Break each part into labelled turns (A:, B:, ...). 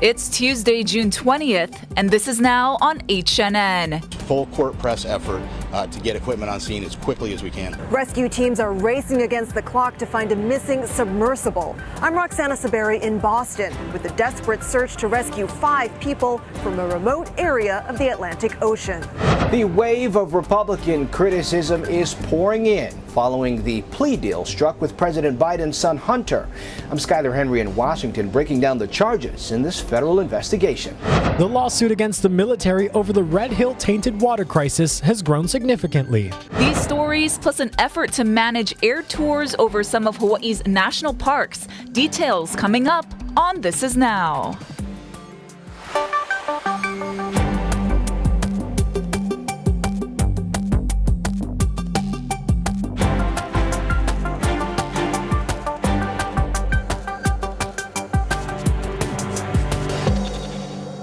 A: It's Tuesday, June 20th, and this is now on HNN.
B: Full court press effort to get equipment on scene as quickly as we can.
C: Rescue teams are racing against the clock to find a missing submersible. I'm Roxana Saberi in Boston with a desperate search to rescue 5 people from a remote area of the Atlantic Ocean.
D: The wave of Republican criticism is pouring in following the plea deal struck with President Biden's son Hunter. I'm Skyler Henry in Washington, breaking down the charges in this federal investigation.
E: The lawsuit against the military over the Red Hill tainted water crisis has grown significantly.
A: These stories, plus an effort to manage air tours over some of Hawaii's national parks. Details coming up on This Is Now.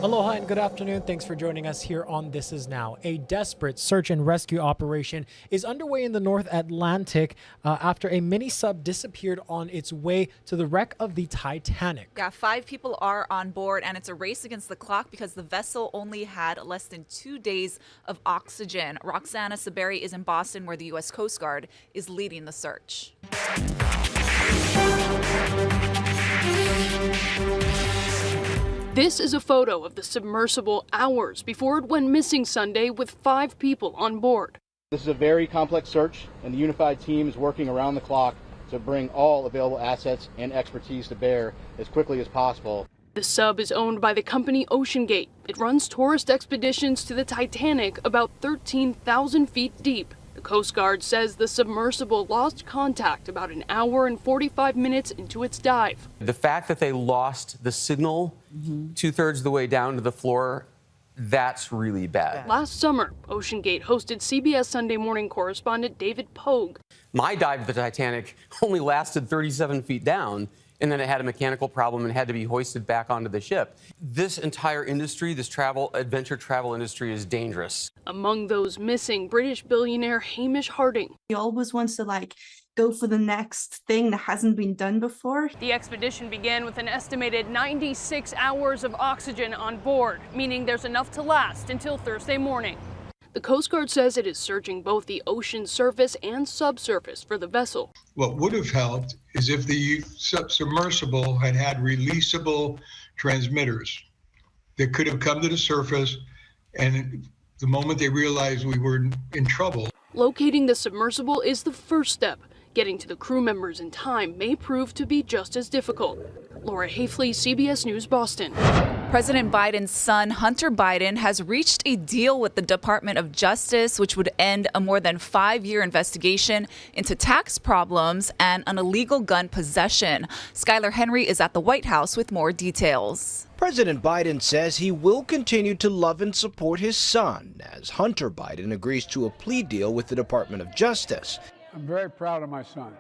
E: Aloha and good afternoon. Thanks for joining us here on This Is Now. A desperate search and rescue operation is underway in the North Atlantic after a mini sub disappeared on its way to the wreck of the Titanic.
A: Yeah, 5 people are on board, and it's a race against the clock because the vessel only had less than 2 days of oxygen. Roxana Saberi is in Boston, where the U.S. Coast Guard is leading the search.
F: This is a photo of the submersible hours before it went missing Sunday with 5 people on board.
B: This is a very complex search, and the unified team is working around the clock to bring all available assets and expertise to bear as quickly as possible.
F: The sub is owned by the company OceanGate. It runs tourist expeditions to the Titanic about 13,000 feet deep. The Coast Guard says the submersible lost contact about an hour and 45 minutes into its dive.
G: The fact that they lost the signal 2/3 of the way down to the floor, that's really bad.
F: Last summer, OceanGate hosted CBS Sunday Morning correspondent David Pogue.
G: My dive to the Titanic only lasted 37 feet down, and then it had a mechanical problem and had to be hoisted back onto the ship. This entire industry, this adventure travel industry, is dangerous.
F: Among those missing, British billionaire Hamish Harding.
H: He always wants to go for the next thing that hasn't been done before.
F: The expedition began with an estimated 96 hours of oxygen on board, meaning there's enough to last until Thursday morning. The Coast Guard says it is searching both the ocean surface and subsurface for the vessel.
I: What would have helped is if the submersible had releasable transmitters that could have come to the surface, and the moment they realized we were in trouble.
F: Locating the submersible is the first step. Getting to the crew members in time may prove to be just as difficult. Laura Hafley, CBS News, Boston.
A: President Biden's son, Hunter Biden, has reached a deal with the Department of Justice, which would end a more than 5-year investigation into tax problems and an illegal gun possession. Skyler Henry is at the White House with more details.
D: President Biden says he will continue to love and support his son as Hunter Biden agrees to a plea deal with the Department of Justice.
J: I'm very proud of my son.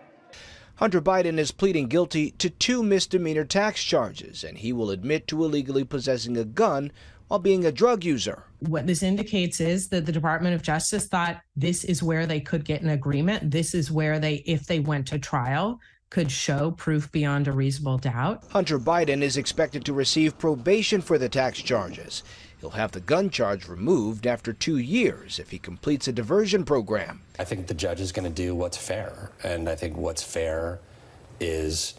D: Hunter Biden is pleading guilty to 2 misdemeanor tax charges, and he will admit to illegally possessing a gun while being a drug user.
K: What this indicates is that the Department of Justice thought this is where they could get an agreement. This is where they, if they went to trial, could show proof beyond a reasonable doubt.
D: Hunter Biden is expected to receive probation for the tax charges. He'll have the gun charge removed after 2 years if he completes a diversion program.
L: I think the judge is going to do what's fair. And I think what's fair is,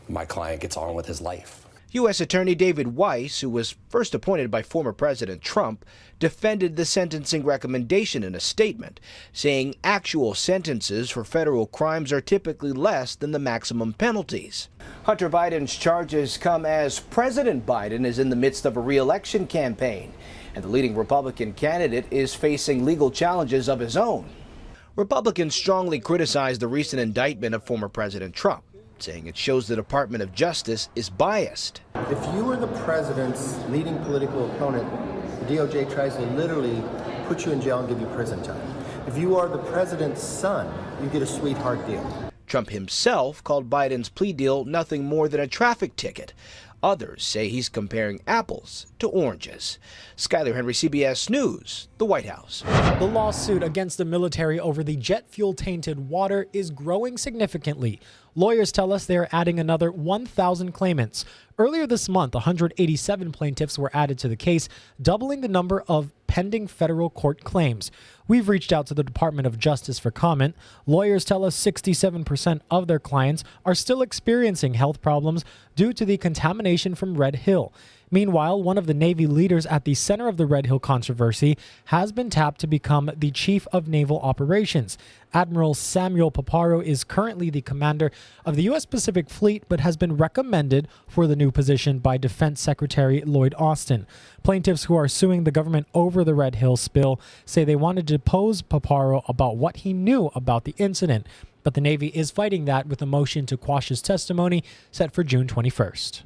L: my client gets on with his life.
D: U.S. Attorney David Weiss, who was first appointed by former President Trump, defended the sentencing recommendation in a statement, saying actual sentences for federal crimes are typically less than the maximum penalties. Hunter Biden's charges come as President Biden is in the midst of a re-election campaign, and the leading Republican candidate is facing legal challenges of his own. Republicans strongly criticized the recent indictment of former President Trump, saying it shows the Department of Justice is biased.
M: If you were the president's leading political opponent, the DOJ tries to literally put you in jail and give you prison time. If you are the president's son, you get a sweetheart deal.
D: Trump himself called Biden's plea deal nothing more than a traffic ticket. Others say he's comparing apples to oranges. Skyler Henry, CBS News, the White House.
E: The lawsuit against the military over the jet fuel tainted water is growing significantly. Lawyers tell us they are adding another 1,000 claimants. Earlier this month, 187 plaintiffs were added to the case, doubling the number of pending federal court claims. We've reached out to the Department of Justice for comment. Lawyers tell us 67% of their clients are still experiencing health problems due to the contamination from Red Hill. Meanwhile, one of the Navy leaders at the center of the Red Hill controversy has been tapped to become the Chief of Naval Operations. Admiral Samuel Paparo is currently the commander of the U.S. Pacific Fleet, but has been recommended for the new position by Defense Secretary Lloyd Austin. Plaintiffs who are suing the government over the Red Hill spill say they wanted to depose Paparo about what he knew about the incident. But the Navy is fighting that with a motion to quash his testimony set for June 21st.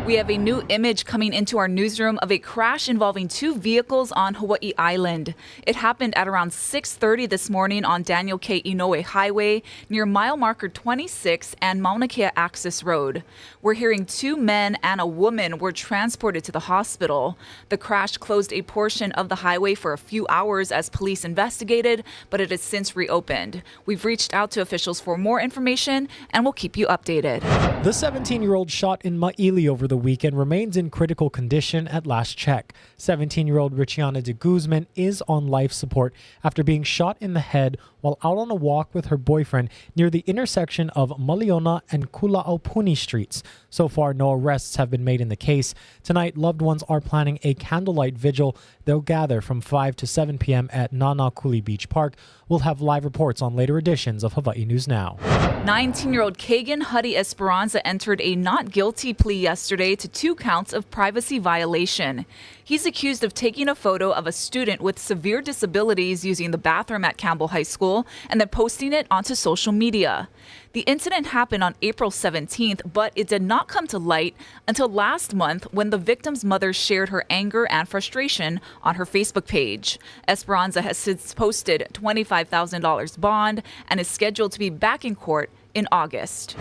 A: We have a new image coming into our newsroom of a crash involving two vehicles on Hawaii Island. It happened at around 6:30 this morning on Daniel K. Inoue Highway near mile marker 26 and Mauna Kea Access Road. We're hearing two men and a woman were transported to the hospital. The crash closed a portion of the highway for a few hours as police investigated, but it has since reopened. We've reached out to officials for more information, and we'll keep you updated.
E: The 17-year-old shot in Maili over the weekend remains in critical condition at last check. 17-year-old Richiana de Guzman is on life support after being shot in the head while out on a walk with her boyfriend near the intersection of Maliona and Kulaupuni streets. So far, no arrests have been made in the case. Tonight, loved ones are planning a candlelight vigil. They'll gather from 5 to 7 p.m. at Nanakuli Beach Park. We'll have live reports on later editions of Hawaii News Now.
A: 19-year-old Kagan Huddy Esperanza entered a not guilty plea yesterday to 2 counts of privacy violation. He's accused of taking a photo of a student with severe disabilities using the bathroom at Campbell High School and then posting it onto social media. The incident happened on April 17th, but it did not come to light until last month when the victim's mother shared her anger and frustration on her Facebook page. Esperanza has since posted $25,000 bond and is scheduled to be back in court in August.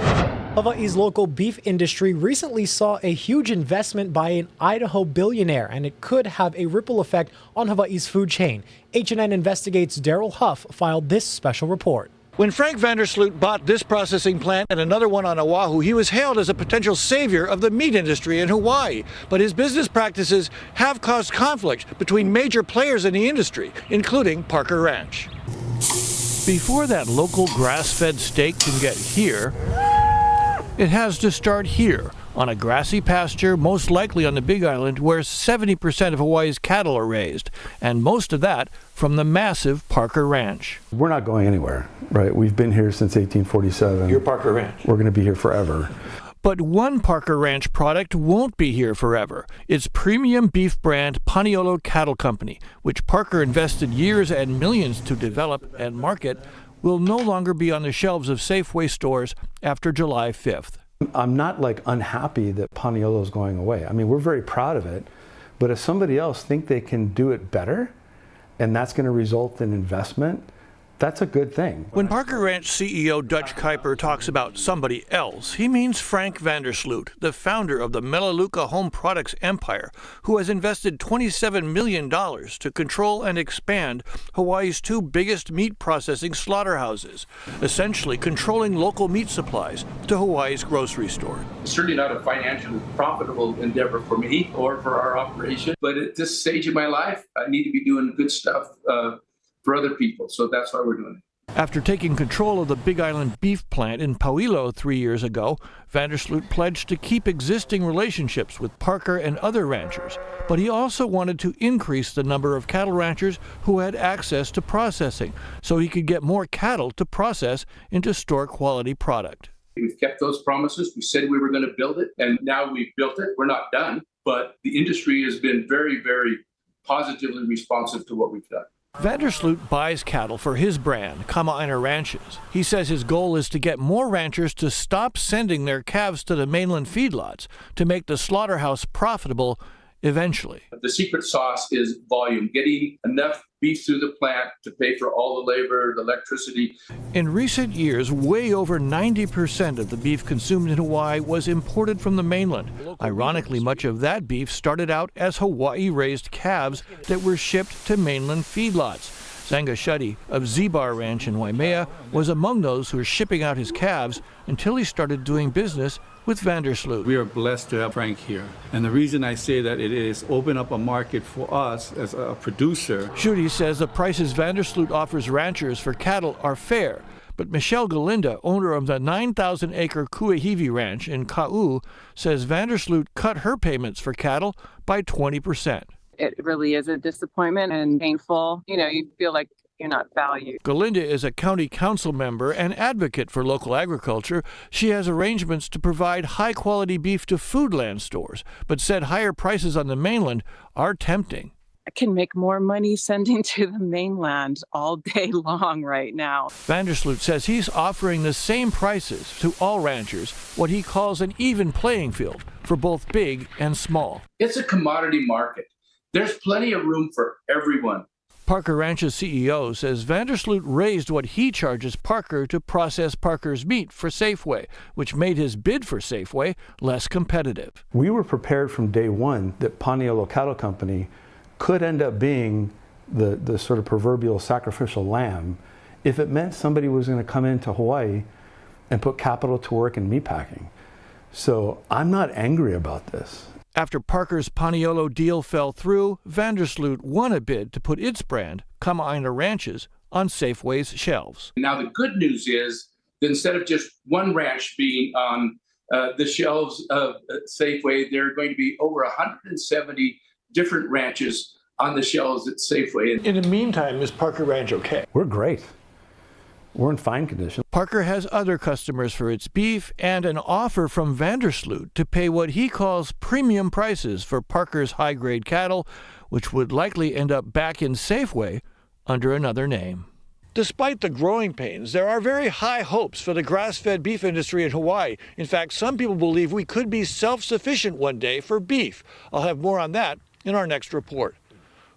E: Hawaii's local beef industry recently saw a huge investment by an Idaho billionaire, and it could have a ripple effect on Hawaii's food chain. HNN Investigates' Daryl Huff filed this special report.
N: When Frank Vandersloot bought this processing plant and another one on Oahu, he was hailed as a potential savior of the meat industry in Hawaii. But his business practices have caused conflict between major players in the industry, including Parker Ranch. Before that local grass-fed steak can get here, it has to start here, on a grassy pasture, most likely on the Big Island, where 70% of Hawaii's cattle are raised, and most of that from the massive Parker Ranch.
O: We're not going anywhere, right? We've been here since 1847.
N: Your Parker Ranch.
O: We're going to be here forever.
N: But one Parker Ranch product won't be here forever. It's premium beef brand Paniolo Cattle Company, which Parker invested years and millions to develop and market, will no longer be on the shelves of Safeway stores after July 5th.
O: I'm not unhappy that Paniolo is going away. I mean, we're very proud of it, but if somebody else think they can do it better, and that's going to result in investment, that's a good thing.
N: When Parker Ranch CEO Dutch Kuiper talks about somebody else, he means Frank Vandersloot, the founder of the Melaleuca Home Products empire, who has invested $27 million to control and expand Hawaii's 2 biggest meat processing slaughterhouses, essentially controlling local meat supplies to Hawaii's grocery store.
P: It's certainly not a financially profitable endeavor for me or for our operation, but at this stage of my life, I need to be doing good stuff for other people, so that's why we're doing it.
N: After taking control of the Big Island beef plant in Pauilo 3 years ago, Vandersloot pledged to keep existing relationships with Parker and other ranchers, but he also wanted to increase the number of cattle ranchers who had access to processing, so he could get more cattle to process into store-quality product.
P: We've kept those promises. We said we were going to build it, and now we've built it. We're not done, but the industry has been very, very positively responsive to what we've done.
N: Vandersloot buys cattle for his brand, Kama'aina Ranches. He says his goal is to get more ranchers to stop sending their calves to the mainland feedlots to make the slaughterhouse profitable eventually.
P: The secret sauce is volume, getting enough beef through the plant to pay for all the labor, the electricity.
N: In recent years, way over 90% of the beef consumed in Hawaii was imported from the mainland. Ironically, much of that beef started out as Hawaii-raised calves that were shipped to mainland feedlots. Zanga Shuddy of Z-Bar Ranch in Waimea was among those who were shipping out his calves until he started doing business with Vandersloot.
J: We are blessed to have Frank here. And the reason I say that it is open up a market for us as a producer.
N: Shuddy says the prices Vandersloot offers ranchers for cattle are fair. But Michelle Galinda, owner of the 9,000-acre Kuahivi Ranch in Ka'u, says Vandersloot cut her payments for cattle by 20%.
Q: It really is a disappointment and painful. You feel like you're not valued.
N: Galinda is a county council member and advocate for local agriculture. She has arrangements to provide high-quality beef to Foodland stores, but said higher prices on the mainland are tempting.
Q: I can make more money sending to the mainland all day long right now.
N: Vandersloot says he's offering the same prices to all ranchers, what he calls an even playing field for both big and small.
P: It's a commodity market. There's plenty of room for everyone.
N: Parker Ranch's CEO says Vandersloot raised what he charges Parker to process Parker's meat for Safeway, which made his bid for Safeway less competitive.
O: We were prepared from day one that Paniolo Cattle Company could end up being the sort of proverbial sacrificial lamb if it meant somebody was going to come into Hawaii and put capital to work in meatpacking. So I'm not angry about this.
N: After Parker's Paniolo deal fell through, Vandersloot won a bid to put its brand, Kama'aina Ranches, on Safeway's shelves.
P: Now the good news is that instead of just one ranch being on the shelves of Safeway, there are going to be over 170 different ranches on the shelves at Safeway.
N: In the meantime, is Parker Ranch okay?
O: We're great. We're in fine condition.
N: Parker has other customers for its beef and an offer from Vandersloot to pay what he calls premium prices for Parker's high-grade cattle, which would likely end up back in Safeway under another name. Despite the growing pains, there are very high hopes for the grass-fed beef industry in Hawaii. In fact, some people believe we could be self-sufficient one day for beef. I'll have more on that in our next report.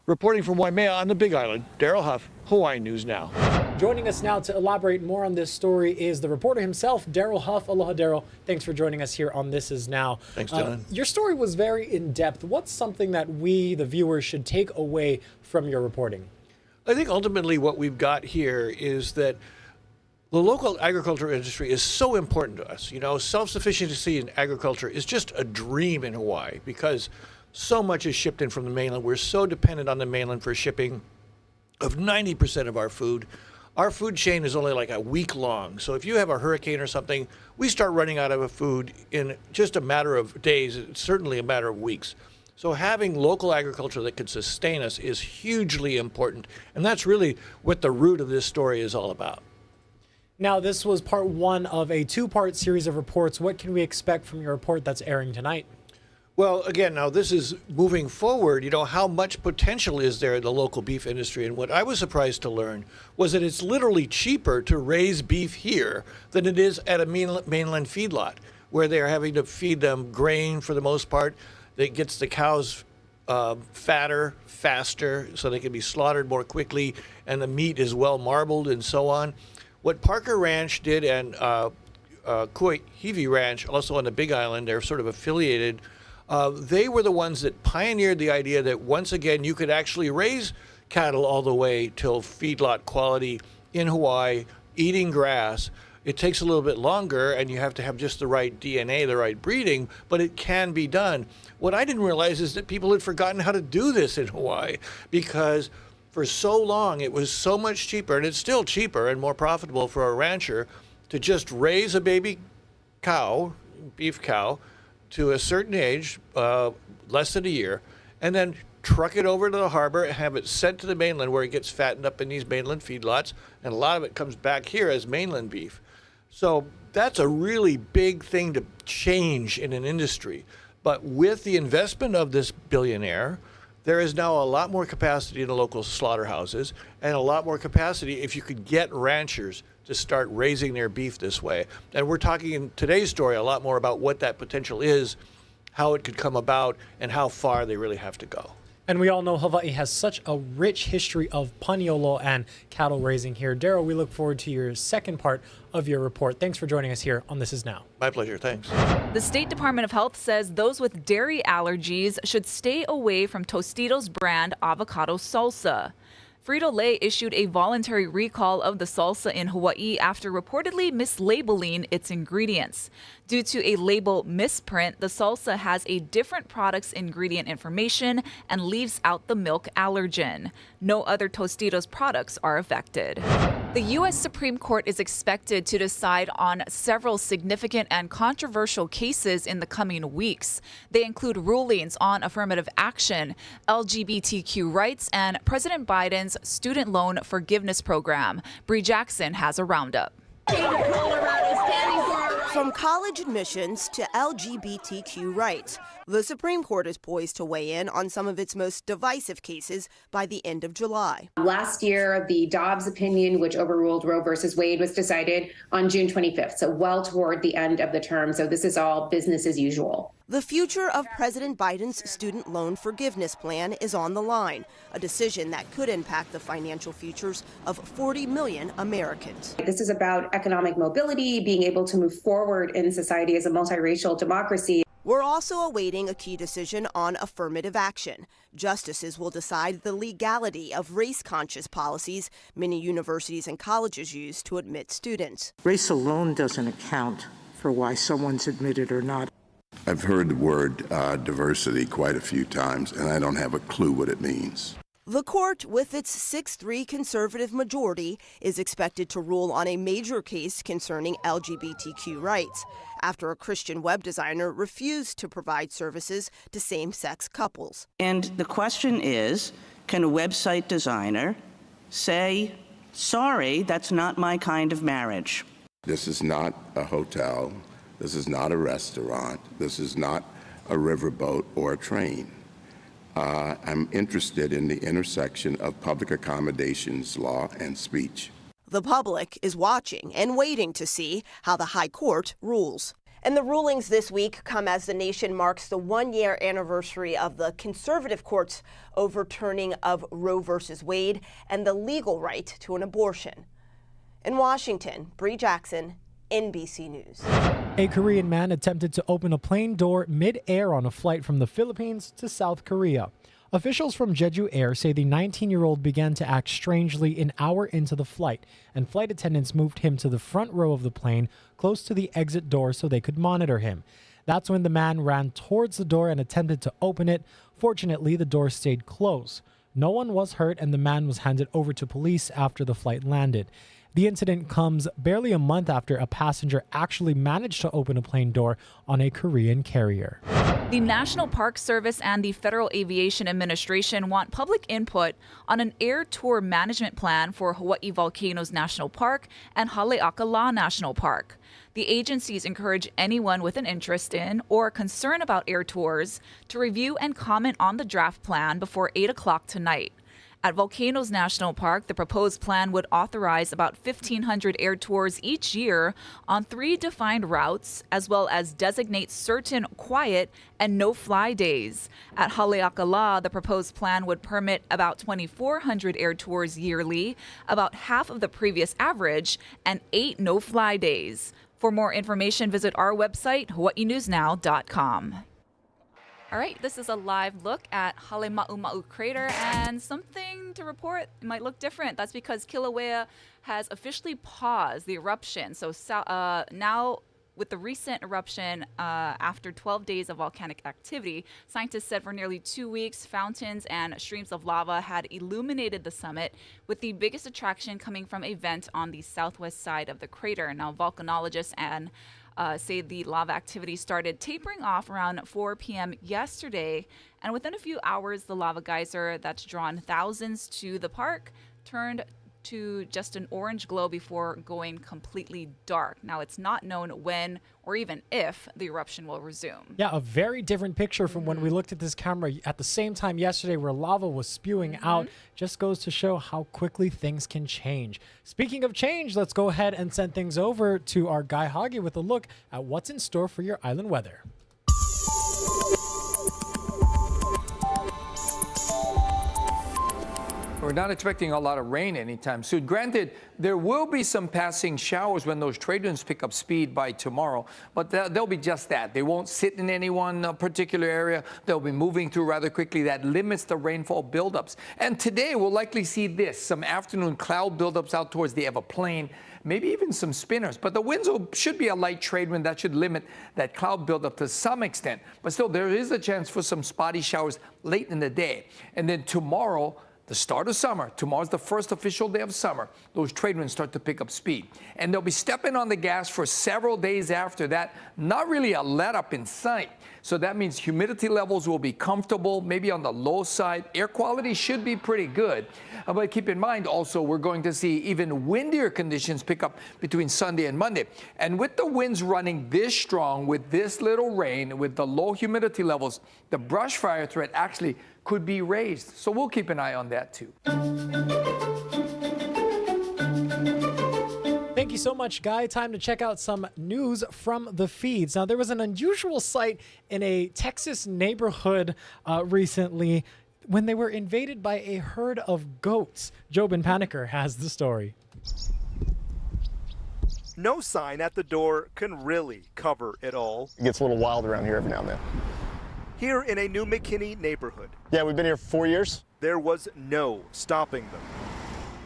N: Reporting from Waimea on the Big Island, Daryl Huff, Hawaii News Now.
E: Joining us now to elaborate more on this story is the reporter himself, Daryl Huff. Aloha, Daryl. Thanks for joining us here on This Is Now.
N: Thanks, Dylan.
E: Your story was very in-depth. What's something that we, the viewers, should take away from your reporting?
N: I think ultimately what we've got here is that the local agriculture industry is so important to us. Self-sufficiency in agriculture is just a dream in Hawaii because so much is shipped in from the mainland. We're so dependent on the mainland for shipping of 90% of our food. Our food chain is only like a week long. So if you have a hurricane or something, we start running out of food in just a matter of days, certainly a matter of weeks. So having local agriculture that can sustain us is hugely important. And that's really what the root of this story is all about.
E: Now, this was part one of a two-part series of reports. What can we expect from your report that's airing tonight?
N: Well, again, now this is moving forward. How much potential is there in the local beef industry? And what I was surprised to learn was that it's literally cheaper to raise beef here than it is at a mainland feedlot, where they're having to feed them grain for the most part that gets the cows fatter, faster, so they can be slaughtered more quickly, and the meat is well marbled and so on. What Parker Ranch did and Kuahivi Ranch, also on the Big Island, they're sort of affiliated. They were the ones that pioneered the idea that once again you could actually raise cattle all the way till feedlot quality in Hawaii, eating grass. It takes a little bit longer and you have to have just the right DNA, the right breeding, but it can be done. What I didn't realize is that people had forgotten how to do this in Hawaii because for so long it was so much cheaper, and it's still cheaper and more profitable for a rancher to just raise a baby cow, beef cow, to a certain age, less than a year, and then truck it over to the harbor and have it sent to the mainland where it gets fattened up in these mainland feedlots, and a lot of it comes back here as mainland beef. So that's a really big thing to change in an industry. But with the investment of this billionaire, There is now a lot more capacity in the local slaughterhouses and a lot more capacity if you could get ranchers to start raising their beef this way. And we're talking in today's story a lot more about what that potential is, how it could come about, and how far they really have to go.
E: And we all know Hawaii has such a rich history of paniolo and cattle raising here. Daryl, we look forward to your second part of your report. Thanks for joining us here on This Is Now.
N: My pleasure. Thanks.
A: The State Department of Health says those with dairy allergies should stay away from Tostitos brand avocado salsa. Frito-Lay issued a voluntary recall of the salsa in Hawaii after reportedly mislabeling its ingredients. Due to a label misprint, the salsa has a different product's ingredient information and leaves out the milk allergen. No other Tostitos products are affected. The U.S. Supreme Court is expected to decide on several significant and controversial cases in the coming weeks. They include rulings on affirmative action, LGBTQ rights, and President Biden's student loan forgiveness program. Bree Jackson has a roundup.
R: From college admissions to LGBTQ rights, the Supreme Court is poised to weigh in on some of its most divisive cases by the end of July.
S: Last year, the Dobbs opinion, which overruled Roe versus Wade, was decided on June 25th, so well toward the end of the term. So this is all business as usual.
R: The future of President Biden's student loan forgiveness plan is on the line, a decision that could impact the financial futures of 40 million Americans.
S: This is about economic mobility, being able to move forward in society as a multiracial democracy.
R: We're also awaiting a key decision on affirmative action. Justices will decide the legality of race-conscious policies many universities and colleges use to admit students.
T: Race alone doesn't account for why someone's admitted or not.
U: I've heard the word diversity quite a few times, and I don't have a clue what it means.
R: The court, with its 6-3 conservative majority, is expected to rule on a major case concerning LGBTQ rights after a Christian web designer refused to provide services to same-sex couples.
V: And the question is, can a website designer say, sorry, that's not my kind of marriage?
U: This is not a hotel. This is not a restaurant. This is not a riverboat or a train. I'm interested in the intersection of public accommodations law and speech.
R: The public is watching and waiting to see how the High Court rules. And the rulings this week come as the nation marks the one-year anniversary of the conservative court's overturning of Roe versus Wade and the legal right to an abortion. In Washington, Bree Jackson, NBC News.
E: A Korean man attempted to open a plane door mid-air on a flight from the Philippines to South Korea. Officials from Jeju Air say the 19-year-old began to act strangely an hour into the flight, and flight attendants moved him to the front row of the plane, close to the exit door so they could monitor him. That's when the man ran towards the door and attempted to open it. Fortunately, the door stayed closed. No one was hurt, and the man was handed over to police after the flight landed. The incident comes barely a month after a passenger actually managed to open a plane door on a Korean carrier.
A: The National Park Service and the Federal Aviation Administration want public input on an air tour management plan for Hawaii Volcanoes National Park and Haleakala National Park. The agencies encourage anyone with an interest in or concern about air tours to review and comment on the draft plan before 8 o'clock tonight. At Volcanoes National Park, the proposed plan would authorize about 1,500 air tours each year on 3 defined routes, as well as designate certain quiet and no-fly days. At Haleakala, the proposed plan would permit about 2,400 air tours yearly, about half of the previous average, and 8 no-fly days. For more information, visit our website, hawaiinewsnow.com. All right, this is a live look at Halema'uma'u crater, and something to report. It might look different. That's because Kilauea has officially paused the eruption. So now, with the recent eruption after 12 days of volcanic activity, scientists said for nearly 2 weeks, fountains and streams of lava had illuminated the summit, with the biggest attraction coming from a vent on the southwest side of the crater. Now, volcanologists and say the lava activity started tapering off around 4 p.m. yesterday, and within a few hours, the lava geyser that's drawn thousands to the park turned to just an orange glow before going completely dark. Now, it's not known when or even if the eruption will resume.
E: Yeah, a very different picture from when we looked at this camera at the same time yesterday where lava was spewing out. Just goes to show how quickly things can change. Speaking of change, let's go ahead and send things over to our guy Hoggy with a look at what's in store for your island weather.
B: We're not expecting a lot of rain anytime soon. Granted, there will be some passing showers when those trade winds pick up speed by tomorrow, but they'll be just that. They won't sit in any one particular area. They'll be moving through rather quickly. That limits the rainfall buildups. And today we'll likely see this, some afternoon cloud buildups out towards the Eva Plain, maybe even some spinners. But the winds should be a light trade wind that should limit that cloud buildup to some extent. But still, there is a chance for some spotty showers late in the day. And then tomorrow, the start of summer, tomorrow's the first official day of summer, those trade winds start to pick up speed. And they'll be stepping on the gas for several days after that, not really a let up in sight. So that means humidity levels will be comfortable, maybe on the low side. Air quality should be pretty good. But keep in mind also, we're going to see even windier conditions pick up between Sunday and Monday. And with the winds running this strong, with this little rain, with the low humidity levels, the brush fire threat actually could be raised. So we'll keep an eye on that too.
E: Thank you so much, Guy. Time to check out some news from the feeds. Now, there was an unusual sight in a Texas neighborhood recently when they were invaded by a herd of goats. Jobin Paniker has the story.
C: No sign at the door can really cover it all.
W: It gets a little wild around here every now and then.
C: Here in a New McKinney neighborhood.
W: Yeah, we've been here for 4 years.
C: There was no stopping them.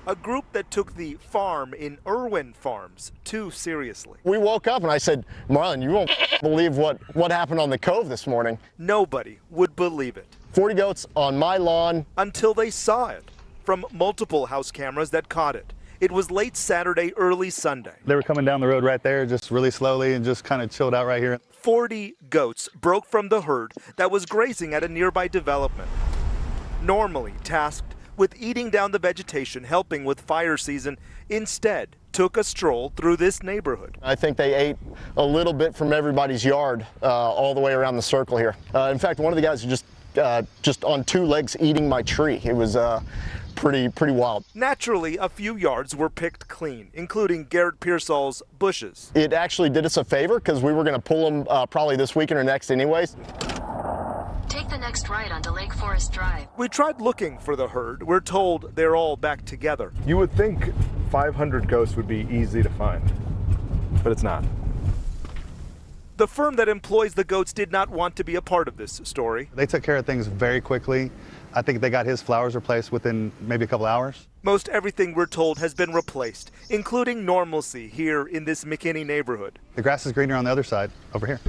C: A group that took the farm in Irwin Farms too seriously.
W: We woke up and I said, Marlon, you won't believe what happened on the cove this morning.
C: Nobody would believe it.
W: 40 goats on my lawn.
C: Until they saw it from multiple house cameras that caught it. It was late Saturday, early Sunday.
X: They were coming down the road right there, just really slowly and just kind of chilled out right here.
C: 40 goats broke from the herd that was grazing at a nearby development. Normally tasked with eating down the vegetation, helping with fire season, instead took a stroll through this neighborhood.
W: I think they ate a little bit from everybody's yard all the way around the circle here. In fact, one of the guys was just on two legs eating my tree. It was pretty wild.
C: Naturally, a few yards were picked clean, including Garrett Pearsall's bushes.
W: It actually did us a favor because we were going to pull them probably this weekend or next anyways.
Y: Take the next right onto Lake Forest Drive.
C: We tried looking for the herd. We're told they're all back together.
Z: You would think 500 ghosts would be easy to find, but it's not.
C: The firm that employs the goats did not want to be a part of this story.
X: They took care of things very quickly. I think they got his flowers replaced within maybe a couple hours.
C: Most everything we're told has been replaced, including normalcy here in this McKinney neighborhood.
X: The grass is greener on the other side, over here.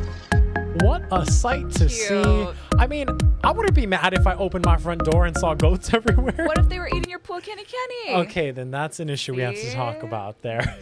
E: What a sight to see. I mean, I wouldn't be mad if I opened my front door and saw goats everywhere.
A: What if they were eating your pool kenny?
E: Okay, then that's an issue we have to talk about there.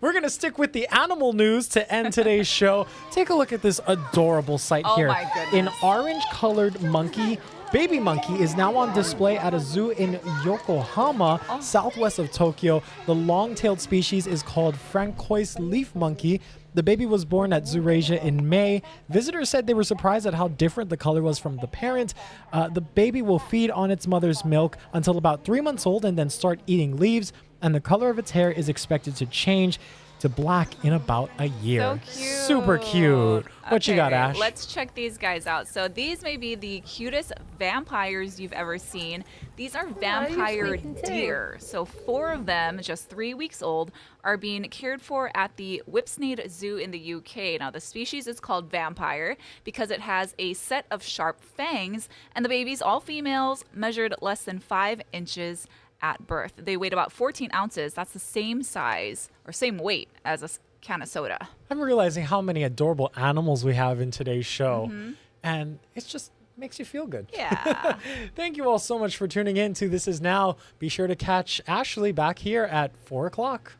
E: We're going to stick with the animal news to end today's show. Take a look at this adorable sight here.
A: Oh my goodness.
E: An orange-colored monkey. Baby monkey is now on display at a zoo in Yokohama, southwest of Tokyo. The long-tailed species is called Francois leaf monkey. The baby was born at Zourasia in May. Visitors said they were surprised at how different the color was from the parent. The baby will feed on its mother's milk until about 3 months old and then start eating leaves. And the color of its hair is expected to change to black in about a year.
A: So cute.
E: Super cute. What you got, Ash?
A: Let's check these guys out. So these may be the cutest vampires you've ever seen. These are vampire deer. So 4 of them, just 3 weeks old, are being cared for at the Whipsnade Zoo in the UK. Now, the species is called vampire because it has a set of sharp fangs, and the babies, all females, measured less than 5 inches at birth. They weighed about 14 ounces. That's the same size or same weight as a can of soda.
E: I'm realizing how many adorable animals we have in today's show. And it's just makes you feel good.
A: Yeah.
E: Thank you all so much for tuning in to This Is Now. Be sure to catch Ashley back here at 4 o'clock.